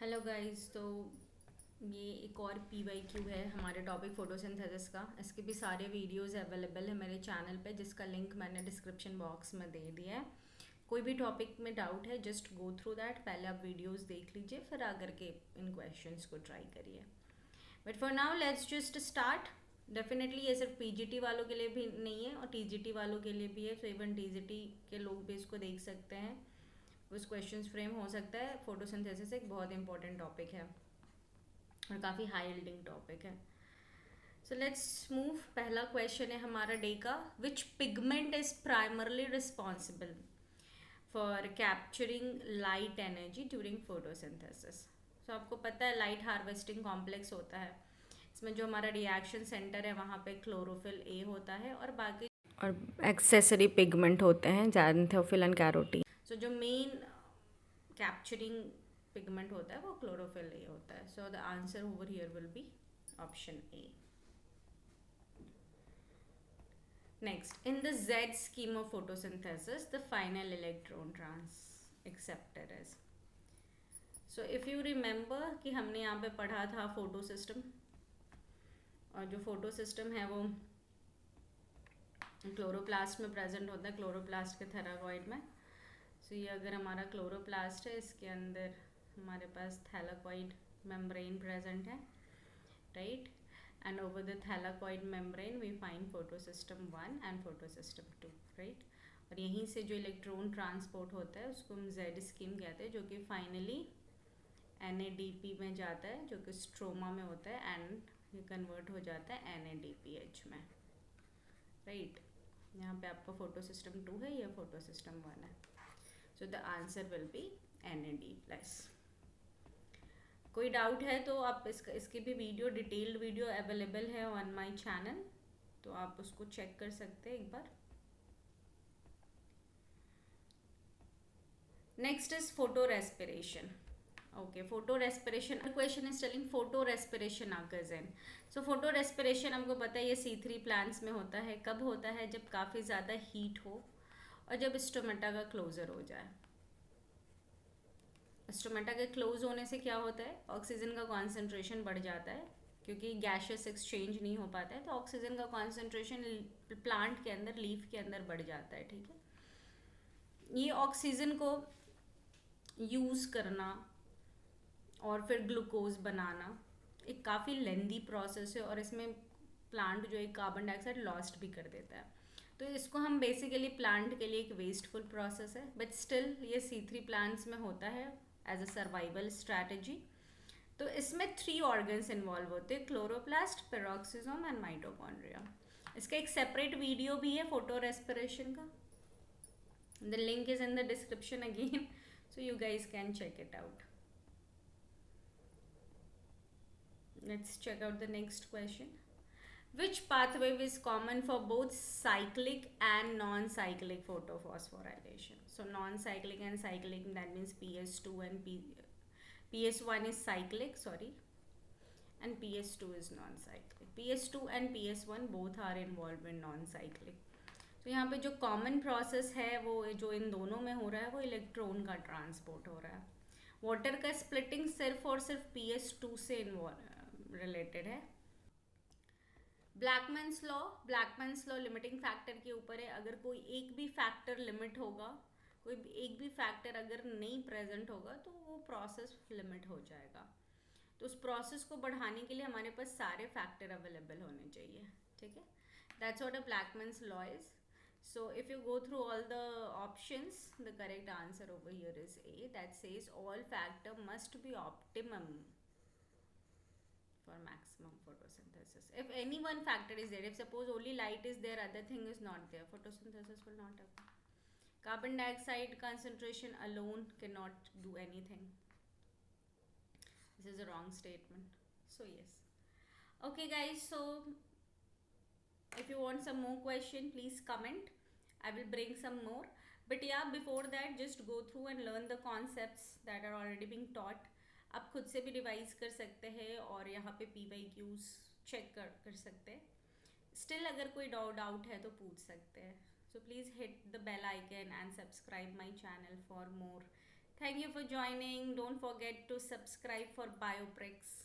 Hello guys. तो ये एक और PYQ है हमारे टॉपिक फोटोसिंथेसिस का। इसके भी सारे वीडियोस अवेलेबल है मेरे चैनल पे, जिसका लिंक मैंने डिस्क्रिप्शन बॉक्स में दे दिया है। कोई भी टॉपिक में डाउट है, जस्ट गो थ्रू दैट। पहले आप वीडियोस देख लीजिए, फिर आकर के इन क्वेश्चंस को ट्राई करिए। But for now let's just start. Definitely ये सिर्फ PGT वालों के लिए भी नहीं है और TGT वालों के लिए भी है। तो इवन TGT के लोग भी इसको देख सकते हैं। उस क्वेश्चंस फ्रेम हो सकता है। फोटोसिंथेसिस एक बहुत इंपॉर्टेंट टॉपिक है और काफ़ी हाई यील्डिंग टॉपिक है। So let's move. पहला क्वेश्चन है हमारा डे का, which pigment is primarily responsible for capturing light energy during photosynthesis. So आपको पता है लाइट हार्वेस्टिंग कॉम्प्लेक्स होता है। इसमें जो हमारा रिएक्शन सेंटर है वहाँ पे क्लोरोफिल ए होता है और बाकी और एक्सेसरी पिगमेंट होते हैं ज़ैंथोफिल एंड कैरोटीन। सो जो मेन कैप्चरिंग पिगमेंट होता है वो क्लोरोफिल ए होता है। So the answer over here will be option A. Next, in the Z scheme of photosynthesis, the final electron acceptor is. So if you remember कि हमने यहाँ पे पढ़ा था फोटो सिस्टम, और जो फोटो सिस्टम है वो क्लोरोप्लास्ट में प्रेजेंट होता है, क्लोरोप्लास्ट के थैलाकॉइड में। सो ये अगर हमारा क्लोरोप्लास्ट है, इसके अंदर हमारे पास थैलाकॉइड मेम्ब्रेन प्रेजेंट है, right? And over the thylakoid membrane we find photosystem 1 and photosystem 2, right? और यहीं से जो इलेक्ट्रॉन ट्रांसपोर्ट होता है उसको हम Z स्कीम कहते हैं, जो कि फाइनली NADP में जाता है, जो कि स्ट्रोमा में होता है, एंड ये कन्वर्ट हो जाता है NADPH में, राइट? यहाँ पे आपका फोटोसिस्टम 2 है, ये फोटोसिस्टम 1 है। So the answer will be NAD+। कोई डाउट है तो आप इसकी भी वीडियो, डिटेल्ड वीडियो अवेलेबल है ऑन माय चैनल, तो आप उसको चेक कर सकते हैं एक बार। Next is photo respiration. Okay, photo respiration question is telling photo respiration occurs in. So photo respiration हमको पता है ये C3 प्लांट्स में होता है। कब होता है? जब काफ़ी ज़्यादा हीट हो और जब स्टोमेटा का क्लोजर हो जाए। स्टोमेटा के क्लोज होने से क्या होता है? ऑक्सीजन का कॉन्सेंट्रेशन बढ़ जाता है, क्योंकि गैशियस एक्सचेंज नहीं हो पाता है, तो ऑक्सीजन का कॉन्सेंट्रेशन प्लांट के अंदर, लीफ के अंदर बढ़ जाता है, ठीक है? ये ऑक्सीजन को यूज़ करना और फिर ग्लूकोज बनाना एक काफ़ी लेंदी प्रोसेस है, और इसमें प्लांट जो है कार्बन डाइऑक्साइड लॉस्ट भी कर देता है। तो इसको हम बेसिकली प्लांट के लिए एक वेस्टफुल प्रोसेस है, बट स्टिल ये C3 प्लांट्स में होता है एज अ सर्वाइवल स्ट्रैटेजी। तो इसमें 3 ऑर्गन्स इन्वॉल्व होते हैं, क्लोरोप्लास्ट, पेरोक्सिसोम एंड माइटोकॉन्ड्रिया। इसका एक सेपरेट वीडियो भी है फोटो रेस्पिरेशन का। The link is in the description again, so you guys can check it out. Let's check out the next question. Which pathway is common for both cyclic and non-cyclic photophosphorylation? So non-cyclic and cyclic, that means PS2 and PS1 is cyclic, sorry, and PS2 is non-cyclic. PS2 and PS1 both are involved in non-cyclic. तो यहाँ पे जो common process है वो जो इन दोनों में हो रहा है वो इलेक्ट्रॉन का ट्रांसपोर्ट हो रहा है। वाटर का स्प्लिटिंग सिर्फ और सिर्फ PS2 से रिलेटेड है। ब्लैकमैन्स लॉ लिमिटिंग फैक्टर के ऊपर है। अगर कोई एक भी फैक्टर लिमिट होगा, कोई एक भी फैक्टर अगर नहीं प्रेजेंट होगा तो वो प्रोसेस लिमिट हो जाएगा। तो उस प्रोसेस को बढ़ाने के लिए हमारे पास सारे फैक्टर अवेलेबल होने चाहिए, ठीक है? That's what a Blackman's law is. So if you go through all the options, the correct answer over here is A, that says all factor must be optimum for maximum photosynthesis. If any one factor is there, if suppose only light is there, other thing is not there, photosynthesis will not happen. Carbon dioxide concentration alone cannot do anything. This is a wrong statement. So yes. Okay guys, so if you want some more question, please comment. I will bring some more. But yeah, before that, just go through and learn the concepts that are already being taught. आप खुद से भी revise कर सकते हैं और यहाँ पे PYQs चेक कर सकते हैं। स्टिल अगर कोई डाउट है तो पूछ सकते हैं। So please hit the bell icon and subscribe my channel for more Thank you for joining. Don't forget to subscribe for Biopricks.